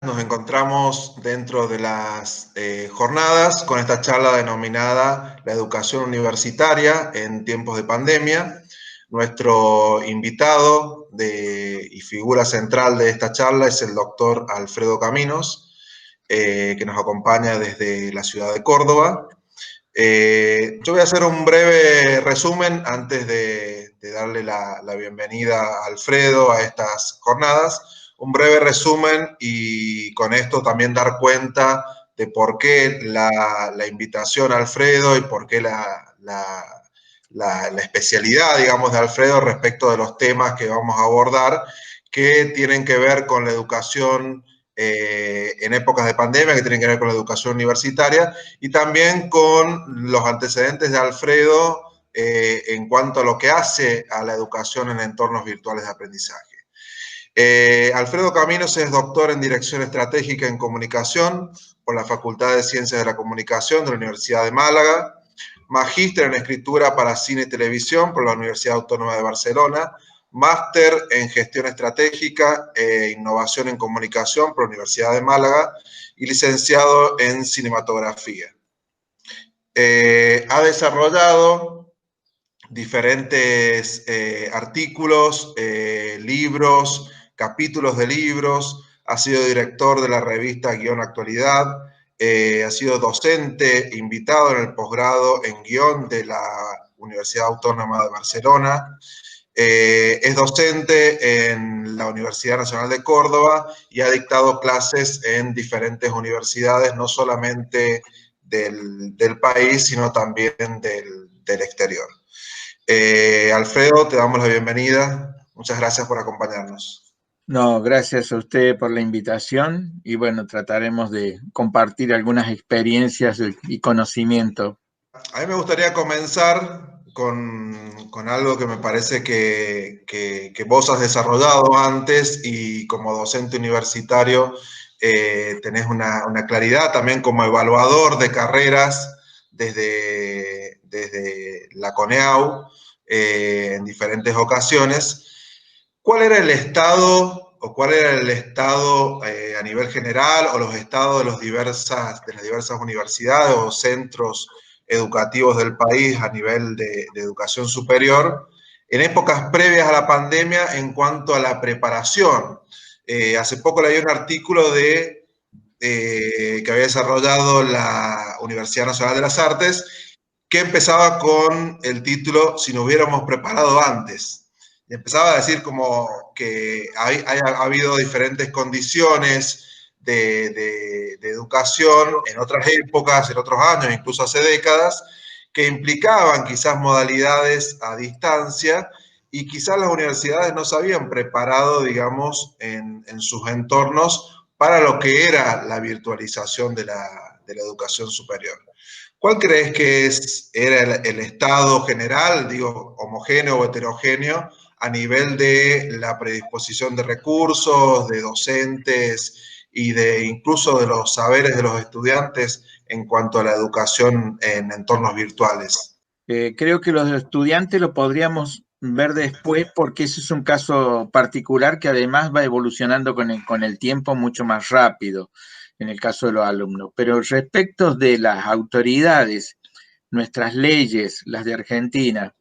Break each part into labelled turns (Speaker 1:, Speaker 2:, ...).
Speaker 1: Nos encontramos dentro de las jornadas con esta charla denominada La educación universitaria en tiempos de pandemia. Nuestro invitado y figura central de esta charla es el doctor Alfredo Caminos, que nos acompaña desde la ciudad de Córdoba. Yo voy a hacer un breve resumen antes de darle la bienvenida a Alfredo a estas jornadas. Un breve resumen y con esto también dar cuenta de por qué la invitación a Alfredo y por qué la especialidad, digamos, de Alfredo respecto de los temas que vamos a abordar, que tienen que ver con la educación en épocas de pandemia, que tienen que ver con la educación universitaria, y también con los antecedentes de Alfredo en cuanto a lo que hace a la educación en entornos virtuales de aprendizaje. Alfredo Caminos es doctor en Dirección Estratégica en Comunicación por la Facultad de Ciencias de la Comunicación de la Universidad de Málaga, magíster en Escritura para Cine y Televisión por la Universidad Autónoma de Barcelona, máster en Gestión Estratégica e Innovación en Comunicación por la Universidad de Málaga y licenciado en Cinematografía. Ha desarrollado diferentes artículos, libros, capítulos de libros, ha sido director de la revista Guión Actualidad, ha sido docente invitado en el posgrado en guión de la Universidad Autónoma de Barcelona, es docente en la Universidad Nacional de Córdoba y ha dictado clases en diferentes universidades, no solamente del país, sino también del exterior. Alfredo, te damos la bienvenida. Muchas gracias por acompañarnos.
Speaker 2: No, gracias a usted por la invitación y bueno, trataremos de compartir algunas experiencias y conocimiento.
Speaker 1: A mí me gustaría comenzar con algo que me parece que vos has desarrollado antes y como docente universitario tenés una claridad también como evaluador de carreras desde la CONEAU en diferentes ocasiones. ¿Cuál era el estado o cuál era el estado a nivel general o los estados de las diversas universidades o centros educativos del país a nivel de educación superior en épocas previas a la pandemia en cuanto a la preparación? Hace poco leí un artículo que había desarrollado la Universidad Nacional de las Artes que empezaba con el título Si nos hubiéramos preparado antes. Y empezaba a decir como que ha habido diferentes condiciones de educación en otras épocas, en otros años, incluso hace décadas, que implicaban quizás modalidades a distancia y quizás las universidades no se habían preparado, digamos, en sus entornos para lo que era la virtualización de la educación superior. ¿Cuál crees que era el estado general, digo, homogéneo o heterogéneo, a nivel de la predisposición de recursos, de docentes y de incluso de los saberes de los estudiantes en cuanto a la educación en entornos virtuales?
Speaker 2: Creo que los estudiantes lo podríamos ver después porque ese es un caso particular que además va evolucionando con el tiempo mucho más rápido en el caso de los alumnos. Pero respecto de las autoridades, nuestras leyes, las de Argentina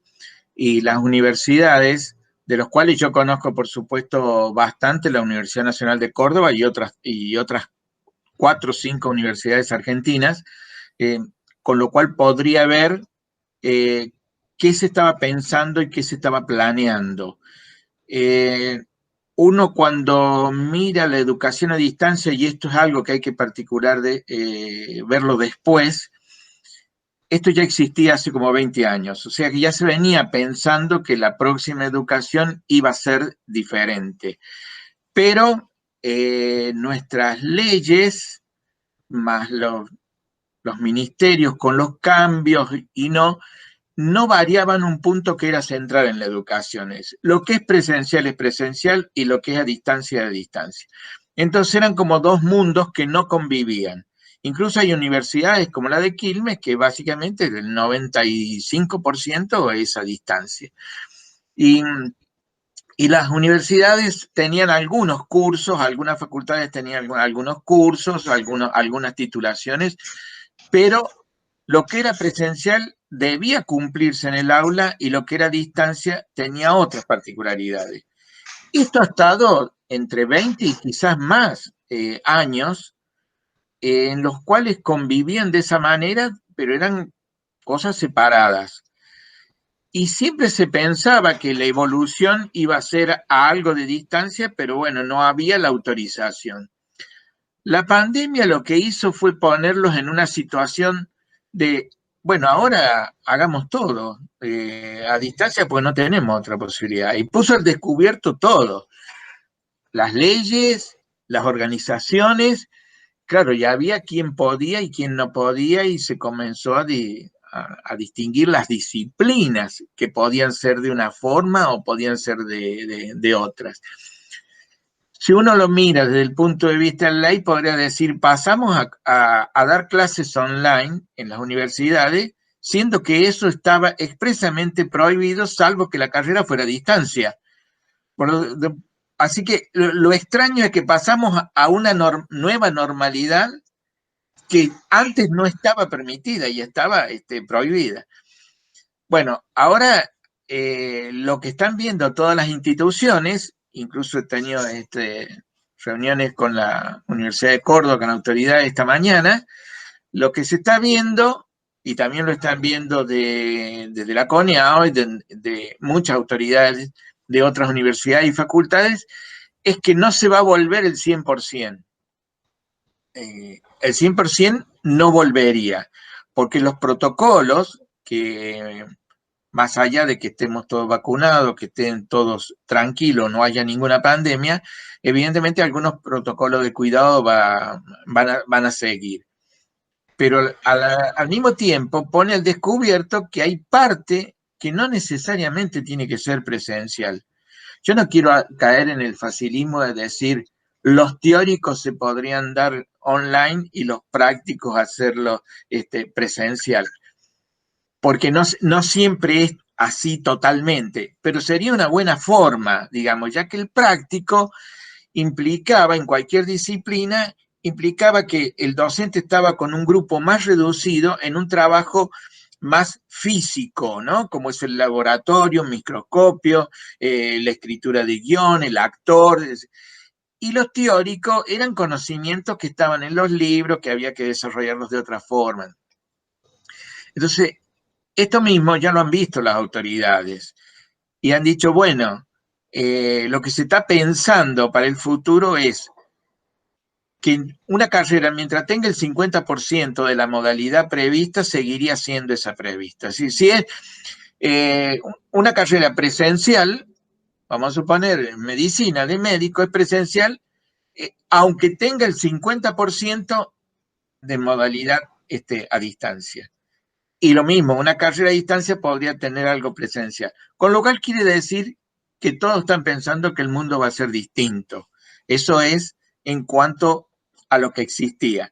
Speaker 2: y las universidades, de los cuales yo conozco, por supuesto, bastante, la Universidad Nacional de Córdoba y otras 4 o 5 universidades argentinas, eh, con lo cual podría ver qué se estaba pensando y qué se estaba planeando. Uno cuando mira la educación a distancia, y esto es algo que hay que verlo después, esto ya existía hace como 20 años, o sea que ya se venía pensando que la próxima educación iba a ser diferente. Pero nuestras leyes, más los ministerios con los cambios y no variaban un punto que era central en la educación. Lo que es presencial y lo que es a distancia, a distancia. Entonces eran como dos mundos que no convivían. Incluso hay universidades como la de Quilmes que básicamente el 95% es a distancia. Y Y las universidades tenían algunos cursos, algunas facultades tenían algunos cursos, algunas titulaciones, pero lo que era presencial debía cumplirse en el aula y lo que era a distancia tenía otras particularidades. Esto ha estado entre 20 y quizás más años en los cuales convivían de esa manera, pero eran cosas separadas. Y siempre se pensaba que la evolución iba a ser a algo de distancia, pero bueno, no había la autorización. La pandemia lo que hizo fue ponerlos en una situación de, bueno, ahora hagamos todo a distancia porque no tenemos otra posibilidad. Y puso al descubierto todo, las leyes, las organizaciones. Claro, ya había quien podía y quien no podía y se comenzó a distinguir las disciplinas que podían ser de una forma o podían ser de otras. Si uno lo mira desde el punto de vista de la ley, podría decir, pasamos a dar clases online en las universidades, siendo que eso estaba expresamente prohibido, salvo que la carrera fuera a distancia. Así que lo extraño es que pasamos a una nueva normalidad que antes no estaba permitida y estaba prohibida. Bueno, ahora lo que están viendo todas las instituciones, incluso he tenido reuniones con la Universidad de Córdoba, con autoridades esta mañana, lo que se está viendo, y también lo están viendo desde la CONEAO y de muchas autoridades de otras universidades y facultades, es que no se va a volver el 100%. El 100% no volvería, porque los protocolos que, más allá de que estemos todos vacunados, que estén todos tranquilos, no haya ninguna pandemia, evidentemente algunos protocolos de cuidado van a seguir. Pero al mismo tiempo pone al descubierto que hay parte que no necesariamente tiene que ser presencial. Yo no quiero caer en el facilismo de decir los teóricos se podrían dar online y los prácticos hacerlo presencial, porque no siempre es así totalmente, pero sería una buena forma, digamos, ya que el práctico implicaba en cualquier disciplina, implicaba que el docente estaba con un grupo más reducido en un trabajo más físico, ¿no? Como es el laboratorio, microscopio, la escritura de guión, el actor. Y los teóricos eran conocimientos que estaban en los libros, que había que desarrollarlos de otra forma. Entonces, esto mismo ya lo han visto las autoridades y han dicho, bueno, lo que se está pensando para el futuro es que una carrera, mientras tenga el 50% de la modalidad prevista, seguiría siendo esa prevista. Si es una carrera presencial, vamos a suponer, medicina de médico es presencial, aunque tenga el 50% de modalidad a distancia. Y lo mismo, una carrera a distancia podría tener algo presencial. Con lo cual quiere decir que todos están pensando que el mundo va a ser distinto. Eso es en cuanto a lo que existía.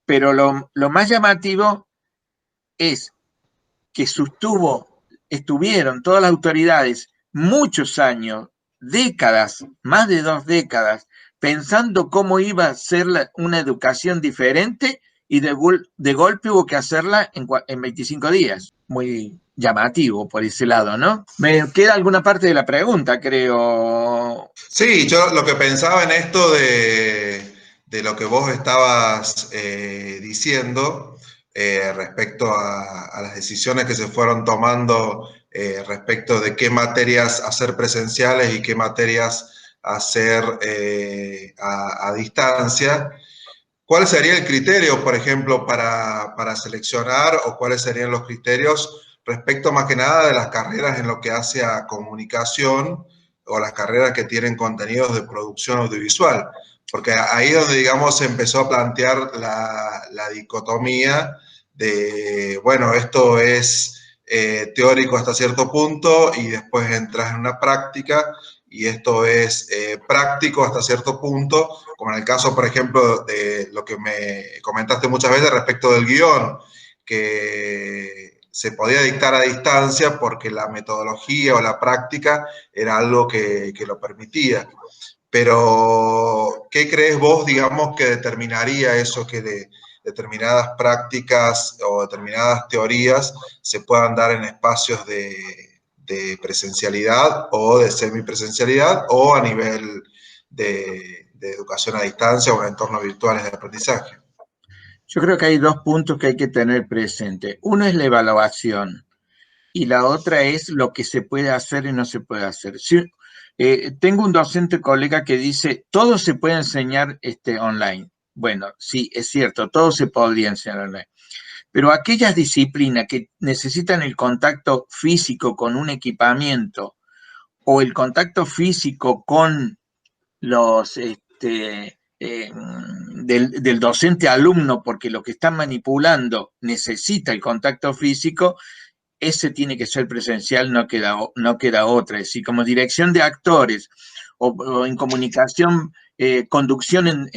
Speaker 2: Pero lo más llamativo es que estuvieron todas las autoridades muchos años, décadas, más de 2 décadas, pensando cómo iba a ser una educación diferente y de golpe hubo que hacerla en 25 días. Muy llamativo por ese lado, ¿no? Me queda alguna parte de la pregunta, creo.
Speaker 1: Sí, yo lo que pensaba en esto de lo que vos estabas diciendo respecto a las decisiones que se fueron tomando respecto de qué materias hacer presenciales y qué materias hacer a distancia. ¿Cuál sería el criterio, por ejemplo, para seleccionar o cuáles serían los criterios respecto más que nada de las carreras en lo que hace a comunicación o las carreras que tienen contenidos de producción audiovisual? Porque ahí es donde, digamos, se empezó a plantear la dicotomía de, bueno, esto es teórico hasta cierto punto y después entras en una práctica y esto es práctico hasta cierto punto, como en el caso, por ejemplo, de lo que me comentaste muchas veces respecto del guión, que se podía dictar a distancia porque la metodología o la práctica era algo que lo permitía. Pero, ¿qué crees vos, digamos, que determinaría eso, que determinadas prácticas o determinadas teorías se puedan dar en espacios de presencialidad o de semipresencialidad o a nivel de educación a distancia o en entornos virtuales de aprendizaje?
Speaker 2: Yo creo que hay dos puntos que hay que tener presente. Uno es la evaluación y la otra es lo que se puede hacer y no se puede hacer. Si, tengo un docente colega que dice, todo se puede enseñar online. Bueno, sí, es cierto, todo se podría enseñar online. Pero aquellas disciplinas que necesitan el contacto físico con un equipamiento o el contacto físico con los del docente alumno, porque lo que están manipulando necesita el contacto físico, ese tiene que ser presencial, no queda otra. Es decir, como dirección de actores o en comunicación, conducción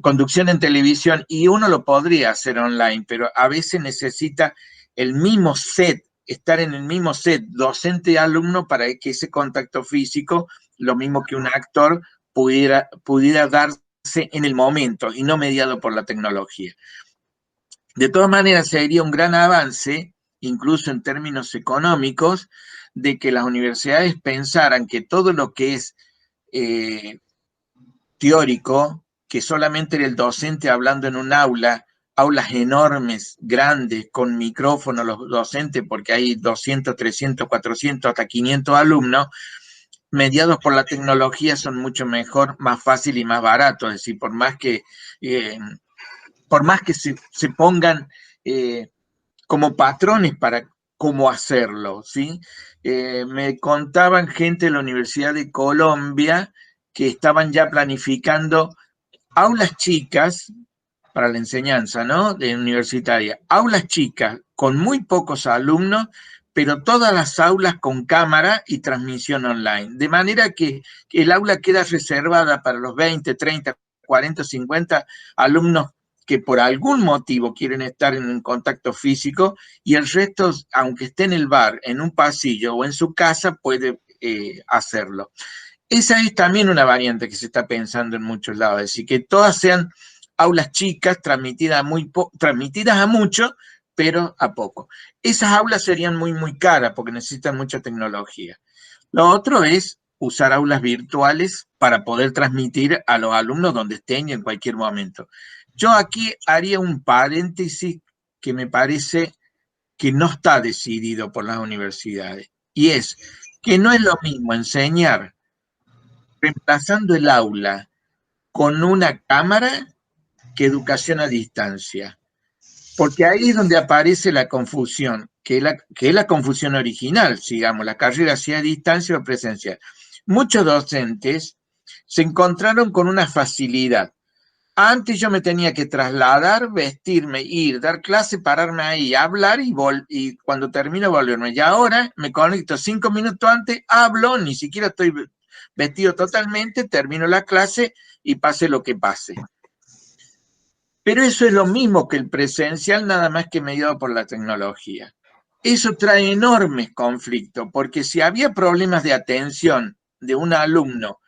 Speaker 2: conducción en televisión, y uno lo podría hacer online, pero a veces necesita el mismo set, estar en el mismo set docente-alumno para que ese contacto físico, lo mismo que un actor, pudiera darse en el momento y no mediado por la tecnología. De todas maneras, sería un gran avance, incluso en términos económicos, de que las universidades pensaran que todo lo que es teórico, que solamente era el docente hablando en un aula, aulas enormes, grandes, con micrófonos los docentes, porque hay 200, 300, 400, hasta 500 alumnos, mediados por la tecnología son mucho mejor, más fácil y más barato. Es decir, eh, por más que se pongan como patrones para cómo hacerlo, ¿sí? Me contaban gente de la Universidad de Colombia que estaban ya planificando aulas chicas para la enseñanza, ¿no? De universitaria, aulas chicas con muy pocos alumnos, pero todas las aulas con cámara y transmisión online, de manera que el aula queda reservada para los 20, 30, 40, 50 alumnos que por algún motivo quieren estar en un contacto físico, y el resto, aunque esté en el bar, en un pasillo o en su casa, puede hacerlo. Esa es también una variante que se está pensando en muchos lados, es decir, que todas sean aulas chicas, transmitidas a mucho, pero a poco. Esas aulas serían muy, muy caras porque necesitan mucha tecnología. Lo otro es usar aulas virtuales para poder transmitir a los alumnos donde estén y en cualquier momento. Yo aquí haría un paréntesis que me parece que no está decidido por las universidades, y es que no es lo mismo enseñar reemplazando el aula con una cámara que educación a distancia. Porque ahí es donde aparece la confusión, que es la confusión original, digamos, la carrera sea a distancia o presencial. Muchos docentes se encontraron con una facilidad. Antes yo me tenía que trasladar, vestirme, ir, dar clase, pararme ahí, hablar y cuando termino volverme. Y ahora me conecto 5 minutos antes, hablo, ni siquiera estoy vestido totalmente, termino la clase y pase lo que pase. Pero eso es lo mismo que el presencial, nada más que mediado por la tecnología. Eso trae enormes conflictos, porque si había problemas de atención de un alumno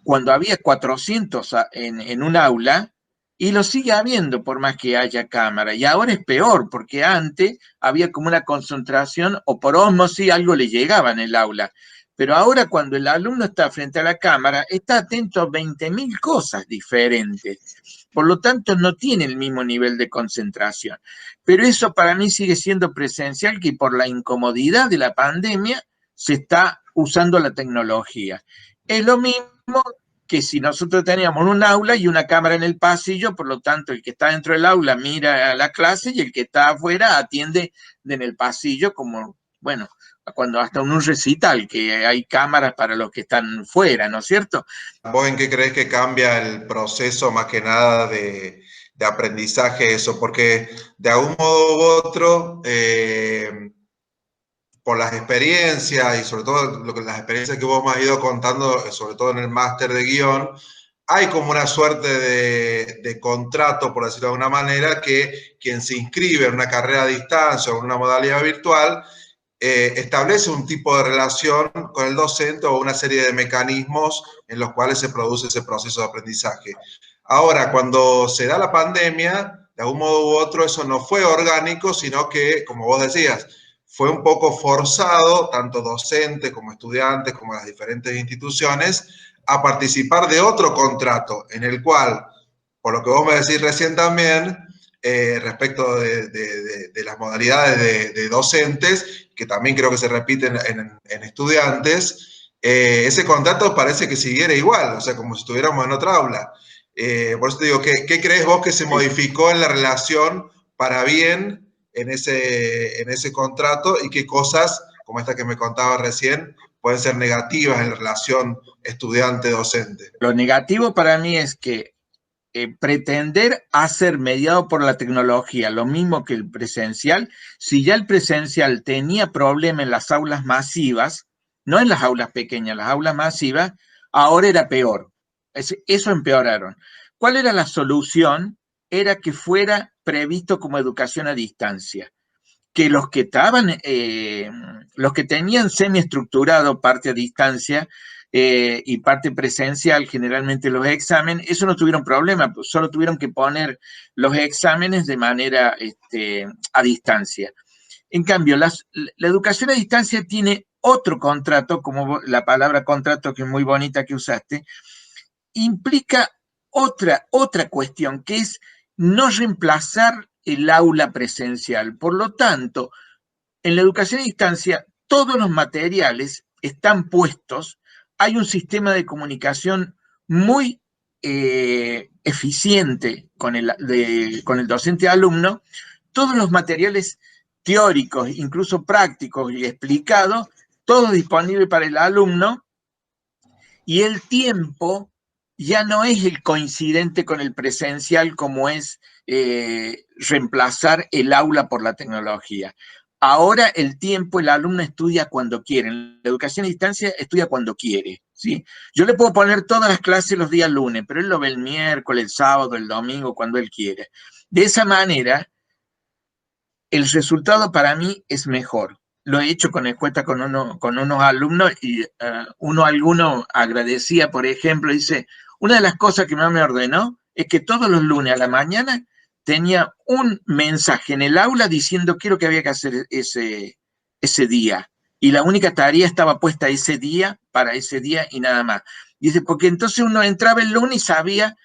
Speaker 2: cuando había 400 en un aula, y lo sigue habiendo por más que haya cámara, y ahora es peor, porque antes había como una concentración, o por osmosis algo le llegaba en el aula. Pero ahora cuando el alumno está frente a la cámara, está atento a 20.000 cosas diferentes. Por lo tanto, no tiene el mismo nivel de concentración. Pero eso para mí sigue siendo presencial, que por la incomodidad de la pandemia se está usando la tecnología. Es lo mismo que si nosotros teníamos un aula y una cámara en el pasillo, por lo tanto, el que está dentro del aula mira a la clase y el que está afuera atiende en el pasillo, como, bueno, cuando hasta en un recital, que hay cámaras para los que están fuera, ¿no es cierto?
Speaker 1: ¿Vos en qué crees que cambia el proceso más que nada de aprendizaje eso? Porque de algún modo u otro, por las experiencias y sobre todo las experiencias que vos me has ido contando, sobre todo en el máster de guión, hay como una suerte de contrato, por decirlo de alguna manera, que quien se inscribe en una carrera a distancia o en una modalidad virtual establece un tipo de relación con el docente o una serie de mecanismos en los cuales se produce ese proceso de aprendizaje. Ahora, cuando se da la pandemia, de algún modo u otro, eso no fue orgánico, sino que, como vos decías, fue un poco forzado, tanto docentes como estudiantes, como las diferentes instituciones, a participar de otro contrato en el cual, por lo que vos me decís recién también, respecto de las modalidades de docentes, que también creo que se repiten en estudiantes, ese contrato parece que siguiera igual, o sea, como si estuviéramos en otra aula. Por eso te digo, ¿qué crees vos que se modificó en la relación para bien en ese contrato y qué cosas, como esta que me contaba recién, pueden ser negativas en la relación estudiante-docente?
Speaker 2: Lo negativo para mí es que pretender hacer mediado por la tecnología lo mismo que el presencial, si ya el presencial tenía problema en las aulas masivas, no en las aulas pequeñas, las aulas masivas, ahora era peor. Eso empeoraron. ¿Cuál era la solución? Era que fuera previsto como educación a distancia, que los que tenían semiestructurado parte a distancia y parte presencial, generalmente los exámenes, eso no tuvieron problema, pues solo tuvieron que poner los exámenes de manera a distancia. En cambio, la educación a distancia tiene otro contrato, como la palabra contrato que es muy bonita que usaste, implica otra cuestión, que es no reemplazar el aula presencial. Por lo tanto, en la educación a distancia, todos los materiales están puestos, hay un sistema de comunicación muy eficiente con el docente-alumno, todos los materiales teóricos, incluso prácticos y explicados, todo disponible para el alumno, y el tiempo ya no es el coincidente con el presencial como es reemplazar el aula por la tecnología. Ahora el tiempo, el alumno estudia cuando quiere. En la educación a distancia estudia cuando quiere, ¿sí? Yo le puedo poner todas las clases los días lunes, pero él lo ve el miércoles, el sábado, el domingo, cuando él quiere. De esa manera, el resultado para mí es mejor. Lo he hecho con encuesta con unos alumnos y alguno agradecía, por ejemplo, dice, una de las cosas que más me ordenó es que todos los lunes a la mañana tenía un mensaje en el aula diciendo qué es lo que había que hacer ese día. Y la única tarea estaba puesta ese día, para ese día y nada más. Dice, porque entonces uno entraba el lunes y sabía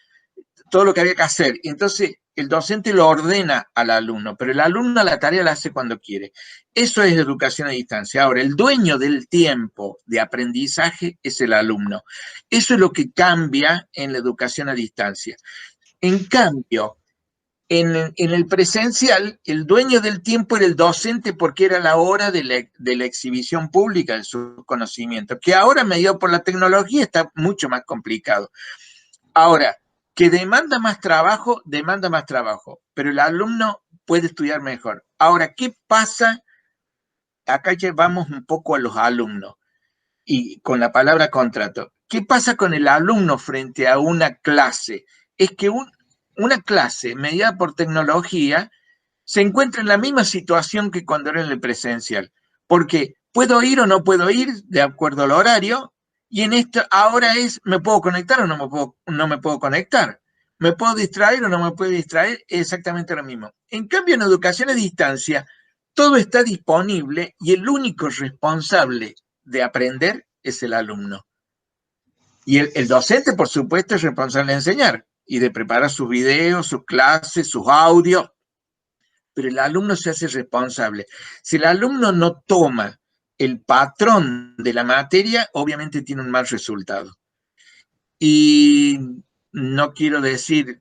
Speaker 2: todo lo que había que hacer. Y entonces el docente lo ordena al alumno, pero el alumno la tarea la hace cuando quiere. Eso es educación a distancia. Ahora, el dueño del tiempo de aprendizaje es el alumno. Eso es lo que cambia en la educación a distancia. En cambio, en el presencial, el dueño del tiempo era el docente porque era la hora de la exhibición pública de su conocimiento, que ahora, mediado por la tecnología, está mucho más complicado. Ahora, que demanda más trabajo, pero el alumno puede estudiar mejor. Ahora, ¿qué pasa? Acá llevamos un poco a los alumnos y con la palabra contrato. ¿Qué pasa con el alumno frente a una clase? Es que una clase mediada por tecnología se encuentra en la misma situación que cuando era en el presencial, porque puedo ir o no puedo ir de acuerdo al horario, y en esto ahora es, ¿me puedo conectar o no me puedo conectar? ¿Me puedo distraer o no me puedo distraer? Es exactamente lo mismo. En cambio, en educación a distancia, todo está disponible y el único responsable de aprender es el alumno. Y el docente, por supuesto, es responsable de enseñar y de preparar sus videos, sus clases, sus audios, pero el alumno se hace responsable. Si el alumno no toma el patrón de la materia, obviamente tiene un mal resultado. Y no quiero decir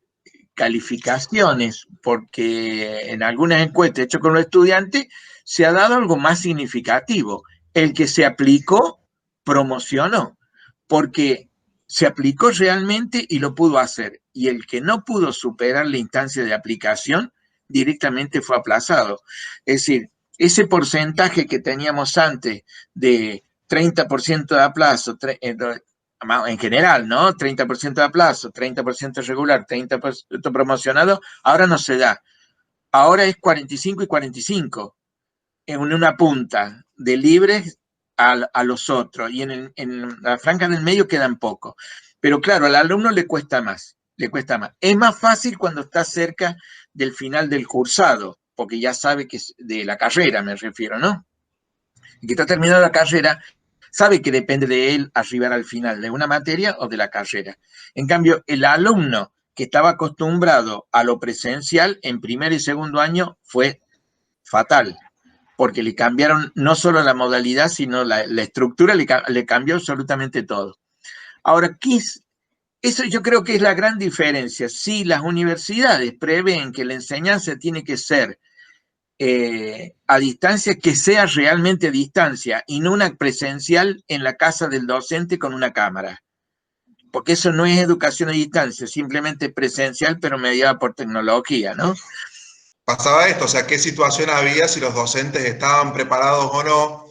Speaker 2: calificaciones, porque en algunas encuestas hechas con los estudiantes se ha dado algo más significativo. El que se aplicó, promocionó, porque se aplicó realmente y lo pudo hacer. Y el que no pudo superar la instancia de aplicación, directamente fue aplazado. Es decir, ese porcentaje que teníamos antes de 30% de aplazo, en general, ¿no? 30% de aplazo, 30% regular, 30% promocionado, ahora no se da. Ahora es 45 y 45 en una punta de libres a los otros, y en la franja del medio quedan pocos. Pero claro, al alumno le cuesta más, le cuesta más. Es más fácil cuando está cerca del final del cursado, porque ya sabe que es de la carrera, me refiero, ¿no? Y que está terminando la carrera, sabe que depende de él arribar al final de una materia o de la carrera. En cambio, el alumno que estaba acostumbrado a lo presencial en primer y segundo año fue fatal, porque le cambiaron no solo la modalidad, sino la estructura, le cambió absolutamente todo. Ahora, ¿qué es? Eso yo creo que es la gran diferencia. Si las universidades prevén que la enseñanza tiene que ser a distancia, que sea realmente a distancia y no una presencial en la casa del docente con una cámara. Porque eso no es educación a distancia, simplemente presencial, pero mediada por tecnología, ¿no?
Speaker 1: Pasaba esto, o sea, qué situación había, si los docentes estaban preparados o no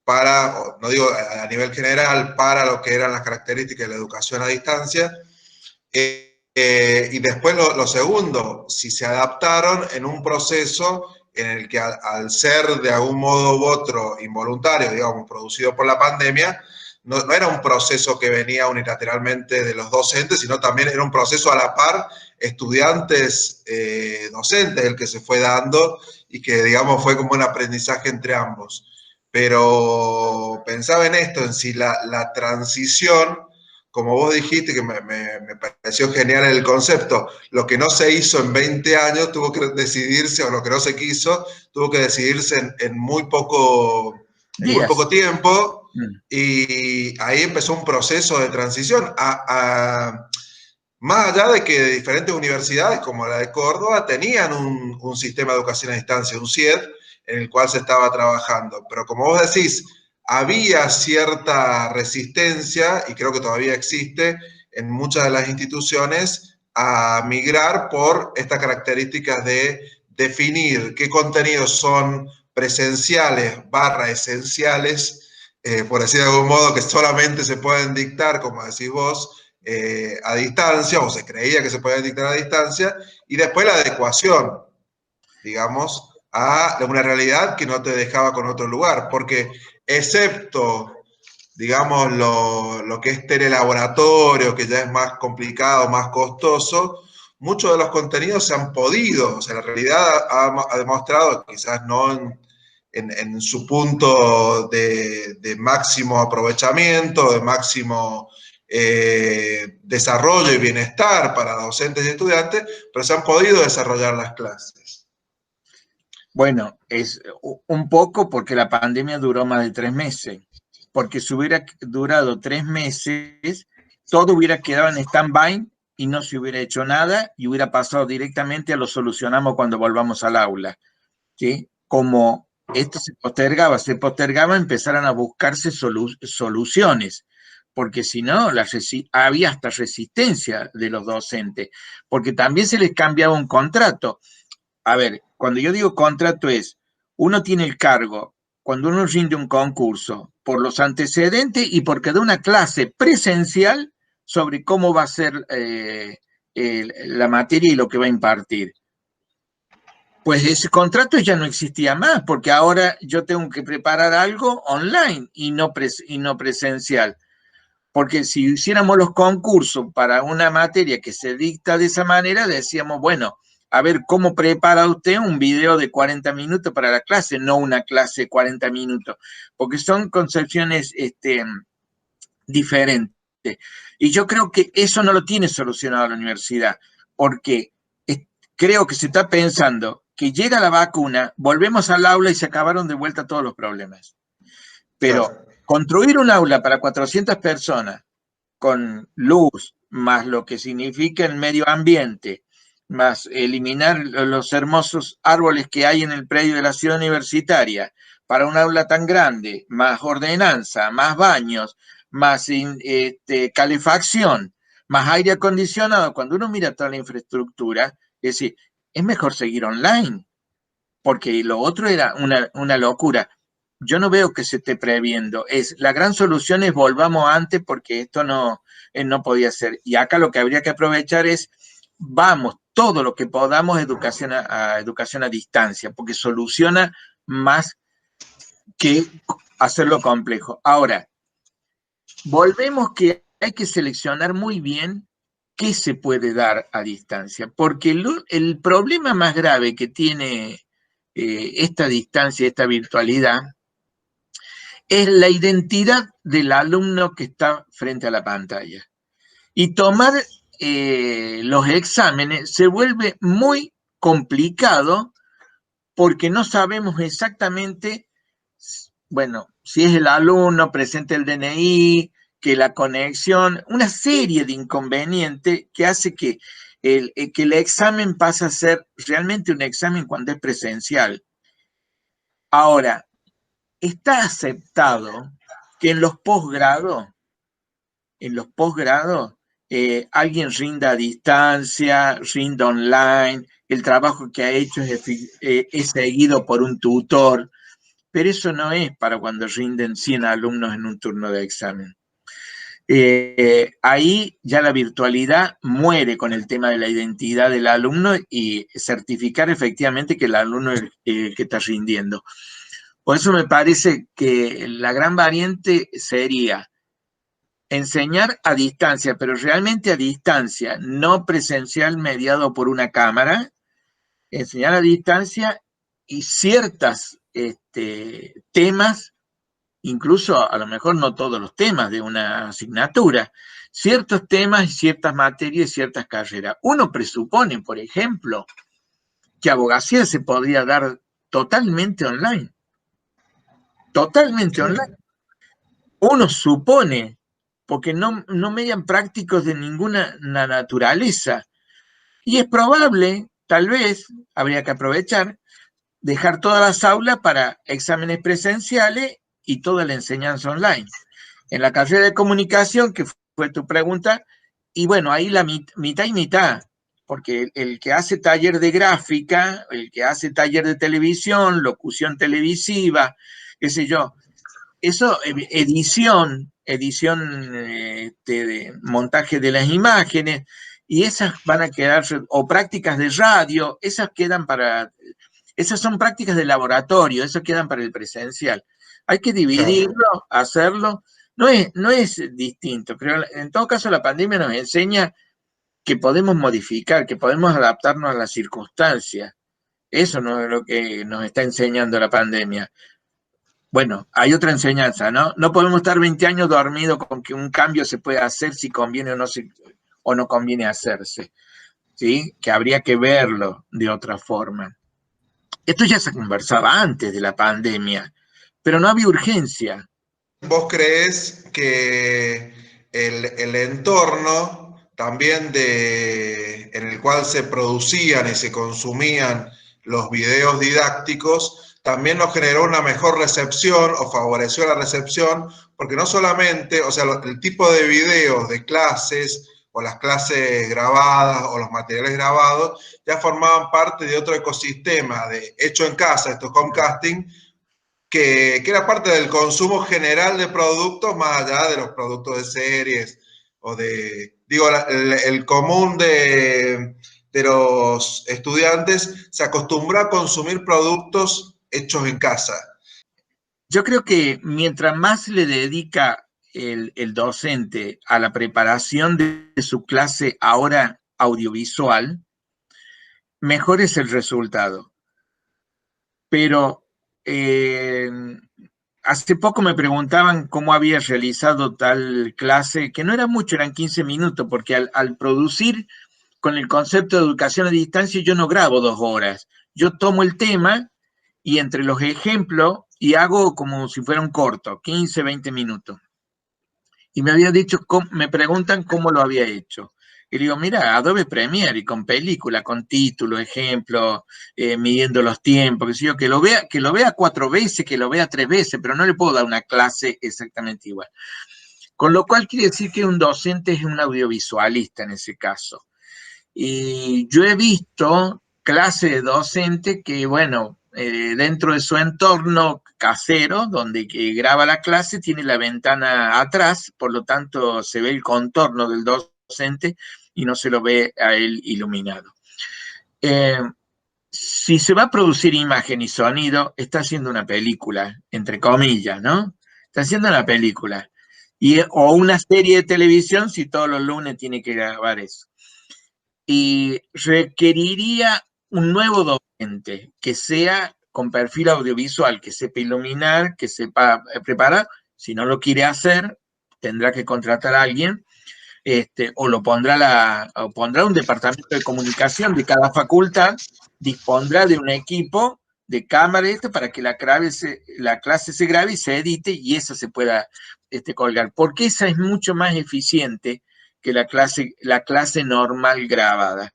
Speaker 1: para, no digo a nivel general, para lo que eran las características de la educación a distancia. Y después lo segundo, si se adaptaron en un proceso en el que al ser de algún modo u otro involuntario, digamos, producido por la pandemia, no era un proceso que venía unilateralmente de los docentes, sino también era un proceso a la par estudiantes, docentes, el que se fue dando y que, digamos, fue como un aprendizaje entre ambos. Pero pensaba en esto, en si la transición, como vos dijiste, que me pareció genial el concepto, lo que no se hizo en 20 años tuvo que decidirse, o lo que no se quiso, tuvo que decidirse en muy poco tiempo, y ahí empezó un proceso de transición. Más allá de que diferentes universidades, como la de Córdoba, tenían un sistema de educación a distancia, un CIED, en el cual se estaba trabajando. Pero como vos decís, había cierta resistencia, y creo que todavía existe, en muchas de las instituciones a migrar por estas características de definir qué contenidos son presenciales / esenciales, por decir de algún modo, que solamente se pueden dictar, como decís vos, a distancia, o se creía que se podía dictar a distancia, y después la adecuación, digamos, a una realidad que no te dejaba con otro lugar, porque excepto, digamos, lo que es telelaboratorio, que ya es más complicado, más costoso, muchos de los contenidos se han podido, o sea, la realidad ha demostrado, quizás no en su punto de máximo aprovechamiento, de máximo desarrollo y bienestar para docentes y estudiantes, pero se han podido desarrollar las clases.
Speaker 2: Bueno, es un poco porque la pandemia duró más de 3 meses. Porque si hubiera durado 3 meses, todo hubiera quedado en stand-by y no se hubiera hecho nada y hubiera pasado directamente a lo solucionamos cuando volvamos al aula. ¿Sí? Como esto se postergaba, empezaron a buscarse soluciones, porque si no, había hasta resistencia de los docentes, porque también se les cambiaba un contrato. A ver, cuando yo digo contrato es, uno tiene el cargo, cuando uno rinde un concurso, por los antecedentes y porque da una clase presencial sobre cómo va a ser la materia y lo que va a impartir. Pues ese contrato ya no existía más, porque ahora yo tengo que preparar algo online y no presencial. Porque si hiciéramos los concursos para una materia que se dicta de esa manera, decíamos, bueno, a ver, ¿cómo prepara usted un video de 40 minutos para la clase? No una clase de 40 minutos, porque son concepciones diferentes. Y yo creo que eso no lo tiene solucionado la universidad, porque creo que se está pensando que llega la vacuna, volvemos al aula y se acabaron de vuelta todos los problemas. Pero
Speaker 1: Claro.
Speaker 2: construir un aula para 400 personas con luz, más lo que significa el medio ambiente, más eliminar los hermosos árboles que hay en el predio de la ciudad universitaria, para un aula tan grande, más ordenanza, más baños, más calefacción, más aire acondicionado. Cuando uno mira toda la infraestructura, es decir, es mejor seguir online, porque lo otro era una locura. yo no veo que se esté previendo. La gran solución es volvamos antes porque esto no podía ser. Y acá lo que habría que aprovechar es, vamos, todo lo que podamos, educación a distancia, porque soluciona más que hacerlo complejo. Ahora, volvemos que hay que seleccionar muy bien qué se puede dar a distancia, porque el problema más grave que tiene esta distancia, esta virtualidad, es la identidad del alumno que está frente a la pantalla. Y tomar los exámenes se vuelve muy complicado porque no sabemos exactamente, bueno, si es el alumno, presente el DNI, que la conexión, una serie de inconvenientes que hace que el examen pase a ser realmente un examen cuando es presencial. Ahora, está aceptado que en los posgrados, alguien rinda a distancia, rinda online, el trabajo que ha hecho es seguido por un tutor, pero eso no es para cuando rinden 100 alumnos en un turno de examen. Ahí ya la virtualidad muere con el tema de la identidad del alumno y certificar efectivamente que el alumno es el que está rindiendo. Por eso me parece que la gran variante sería enseñar a distancia, pero realmente a distancia, no presencial mediado por una cámara, enseñar a distancia y ciertos temas, incluso a lo mejor no todos los temas de una asignatura, ciertos temas y ciertas materias y ciertas carreras. Uno presupone, por ejemplo, que abogacía se podría dar totalmente online. Totalmente online. Uno supone, porque no median prácticos de ninguna naturaleza. Y es probable, tal vez, habría que aprovechar, dejar todas las aulas para exámenes presenciales y toda la enseñanza online. En la carrera de comunicación, que fue tu pregunta, y bueno, ahí la mitad y mitad, porque el que hace taller de gráfica, el que hace taller de televisión, locución televisiva, qué sé yo, eso, edición de montaje de las imágenes, y esas van a quedar, o prácticas de radio, esas son prácticas de laboratorio, esas quedan para el presencial. Hay que dividirlo, hacerlo, no es distinto, pero en todo caso la pandemia nos enseña que podemos modificar, que podemos adaptarnos a las circunstancias. Eso no es lo que nos está enseñando la pandemia. Bueno, hay otra enseñanza, ¿no? No podemos estar 20 años dormidos con que un cambio se puede hacer si conviene o no conviene hacerse, ¿sí? Que habría que verlo de otra forma. Esto ya se conversaba antes de la pandemia, pero no había urgencia.
Speaker 1: ¿Vos crees que el entorno también en el cual se producían y se consumían los videos didácticos también nos generó una mejor recepción o favoreció la recepción? Porque no solamente, o sea, el tipo de videos de clases o las clases grabadas o los materiales grabados ya formaban parte de otro ecosistema de hecho en casa, estos homecasting, que era parte del consumo general de productos, más allá de los productos de series o digo, el común de los estudiantes se acostumbra a consumir productos hechos en casa.
Speaker 2: Yo creo que mientras más le dedica el docente a la preparación de su clase ahora audiovisual, mejor es el resultado. Pero hace poco me preguntaban cómo había realizado tal clase, que no era mucho, eran 15 minutos, porque al producir con el concepto de educación a distancia yo no grabo 2 horas. Yo tomo el tema y entre los ejemplos y hago como si fuera un corto, 15, 20 minutos. Y me había dicho, me preguntan cómo lo había hecho. Y digo, mira, Adobe Premiere y con película, con título, ejemplo, midiendo los tiempos, que lo vea 4 veces, que lo vea 3 veces, pero no le puedo dar una clase exactamente igual. Con lo cual quiere decir que un docente es un audiovisualista en ese caso. Y yo he visto clases de docente que, bueno, dentro de su entorno casero, donde que graba la clase, tiene la ventana atrás, por lo tanto se ve el contorno del docente y no se lo ve a él iluminado. Si se va a producir imagen y sonido, está haciendo una película, entre comillas, ¿no? Está haciendo una película. O una serie de televisión si todos los lunes tiene que grabar eso. Y requeriría un nuevo docente que sea con perfil audiovisual, que sepa iluminar, que sepa preparar. Si no lo quiere hacer, tendrá que contratar a alguien, o lo pondrá, o pondrá un departamento de comunicación de cada facultad, dispondrá de un equipo de cámara para que la clase se grabe y se edite y esa se pueda colgar, porque esa es mucho más eficiente que la clase normal grabada.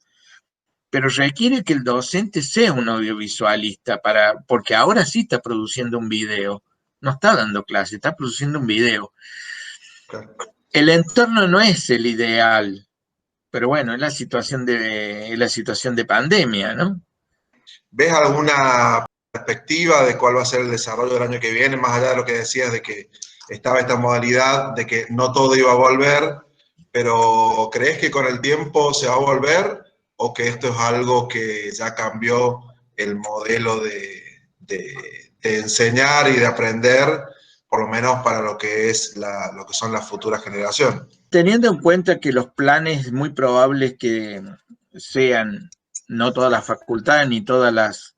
Speaker 2: Pero requiere que el docente sea un audiovisualista, porque ahora sí está produciendo un video, no está dando clase, está produciendo un video. El entorno no es el ideal, pero bueno, es la situación de pandemia, ¿no?
Speaker 1: ¿Ves alguna perspectiva de cuál va a ser el desarrollo del año que viene, más allá de lo que decías de que estaba esta modalidad, de que no todo iba a volver, pero crees que con el tiempo se va a volver o que esto es algo que ya cambió el modelo de enseñar y de aprender, por lo menos para lo que es lo que son las futuras generaciones?
Speaker 2: Teniendo en cuenta que los planes muy probables que sean, no todas las facultades ni todas las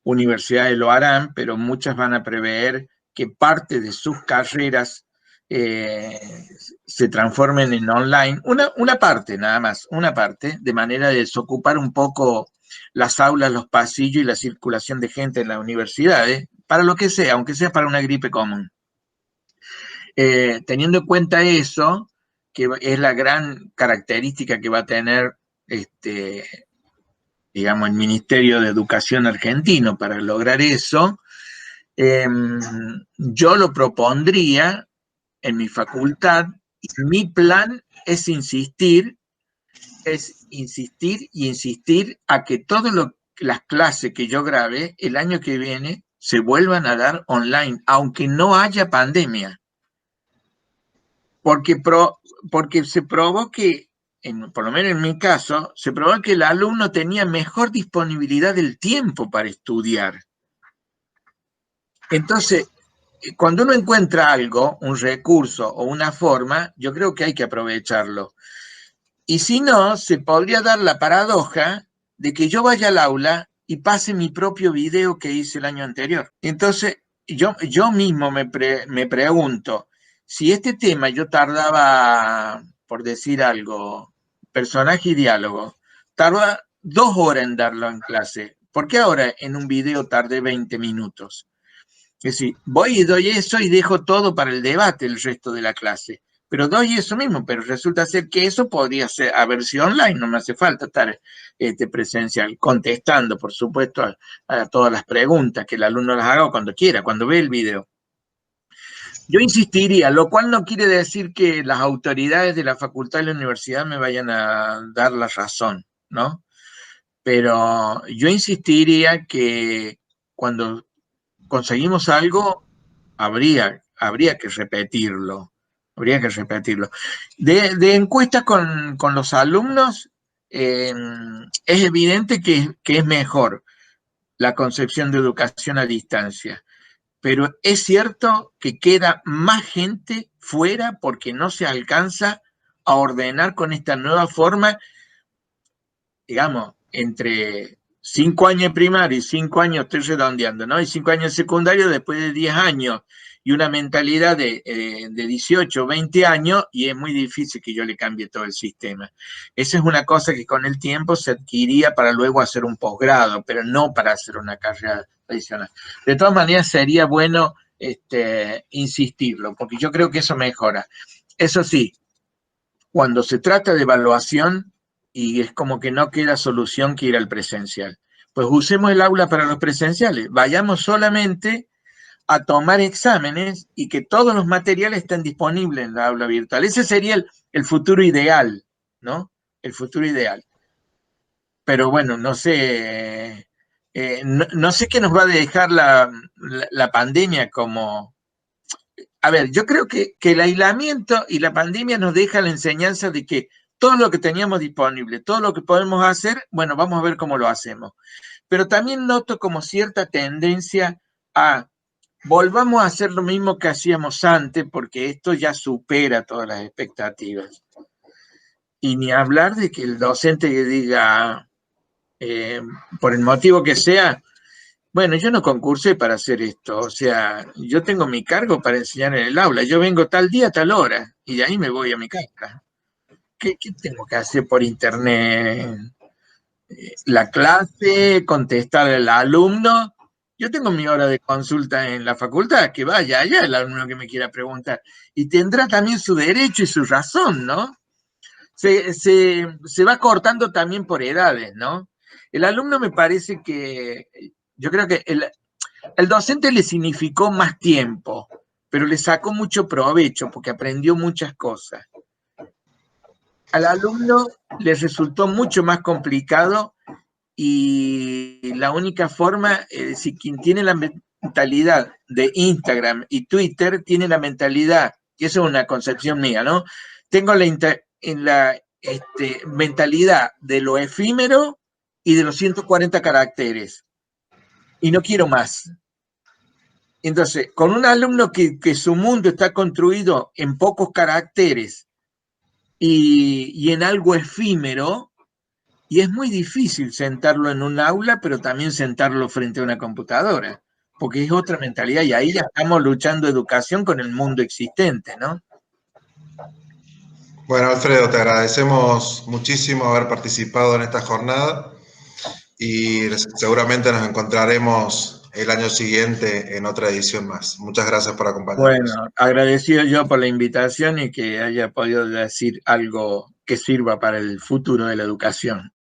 Speaker 2: universidades lo harán, pero muchas van a prever que parte de sus carreras se transformen en online, una parte nada más, una parte, de manera de desocupar un poco las aulas, los pasillos y la circulación de gente en las universidades, para lo que sea, aunque sea para una gripe común. Teniendo en cuenta eso, que es la gran característica que va a tener digamos, el Ministerio de Educación argentino para lograr eso, yo lo propondría en mi facultad y mi plan es insistir y insistir a que todas las clases que yo grabé el año que viene se vuelvan a dar online, aunque no haya pandemia. Porque se probó que, por lo menos en mi caso, se probó que el alumno tenía mejor disponibilidad del tiempo para estudiar. Entonces, cuando uno encuentra algo, un recurso o una forma, yo creo que hay que aprovecharlo. Y si no, se podría dar la paradoja de que yo vaya al aula y pase mi propio video que hice el año anterior. Entonces, yo mismo me pregunto, si este tema yo tardaba, por decir algo, personaje y diálogo, tarda 2 horas en darlo en clase, ¿por qué ahora en un video tardé 20 minutos? Es decir, voy y doy eso y dejo todo para el debate el resto de la clase. Pero doy eso mismo, pero resulta ser que eso podría haber sido online, no me hace falta estar presencial, contestando, por supuesto, a todas las preguntas que el alumno las haga cuando quiera, cuando ve el video. Yo insistiría, lo cual no quiere decir que las autoridades de la facultad y la universidad me vayan a dar la razón, ¿no? Pero yo insistiría que cuando conseguimos algo, habría que repetirlo. Habría que repetirlo. De encuestas con los alumnos, es evidente que es mejor la concepción de educación a distancia. Pero es cierto que queda más gente fuera porque no se alcanza a ordenar con esta nueva forma, digamos, entre 5 años de primaria y 5 años, estoy redondeando, ¿no? Y 5 años de secundario después de 10 años y una mentalidad de 18 o 20 años, y es muy difícil que yo le cambie todo el sistema. Esa es una cosa que con el tiempo se adquiría para luego hacer un posgrado, pero no para hacer una carrera tradicional. De todas maneras, sería bueno insistirlo, porque yo creo que eso mejora. Eso sí, cuando se trata de evaluación, y es como que no queda solución que ir al presencial. Pues usemos el aula para los presenciales, vayamos solamente a tomar exámenes y que todos los materiales estén disponibles en la aula virtual. Ese sería el futuro ideal, ¿no? El futuro ideal. Pero bueno, no sé, No sé qué nos va a dejar la pandemia como... A ver, yo creo que el aislamiento y la pandemia nos deja la enseñanza de que todo lo que teníamos disponible, todo lo que podemos hacer, bueno, vamos a ver cómo lo hacemos. Pero también noto como cierta tendencia a volvamos a hacer lo mismo que hacíamos antes, porque esto ya supera todas las expectativas. Y ni hablar de que el docente que diga, por el motivo que sea, bueno, yo no concursé para hacer esto, o sea, yo tengo mi cargo para enseñar en el aula, yo vengo tal día, tal hora, y de ahí me voy a mi casa. ¿Qué tengo que hacer por internet? La clase, contestar al alumno. Yo tengo mi hora de consulta en la facultad, que vaya allá el alumno que me quiera preguntar. Y tendrá también su derecho y su razón, ¿no? Se va cortando también por edades, ¿no? El alumno me parece que, yo creo que el docente le significó más tiempo, pero le sacó mucho provecho porque aprendió muchas cosas. Al alumno le resultó mucho más complicado y la única forma, si quien tiene la mentalidad de Instagram y Twitter, tiene la mentalidad, y eso es una concepción mía, ¿no? Tengo la mentalidad de lo efímero y de los 140 caracteres, y no quiero más. Entonces, con un alumno que su mundo está construido en pocos caracteres y en algo efímero, y es muy difícil sentarlo en un aula, pero también sentarlo frente a una computadora, porque es otra mentalidad y ahí ya estamos luchando educación con el mundo existente, ¿no?
Speaker 1: Bueno, Alfredo, te agradecemos muchísimo haber participado en esta jornada y seguramente nos encontraremos el año siguiente en otra edición más. Muchas gracias por acompañarnos.
Speaker 2: Bueno, agradecido yo por la invitación y que haya podido decir algo que sirva para el futuro de la educación.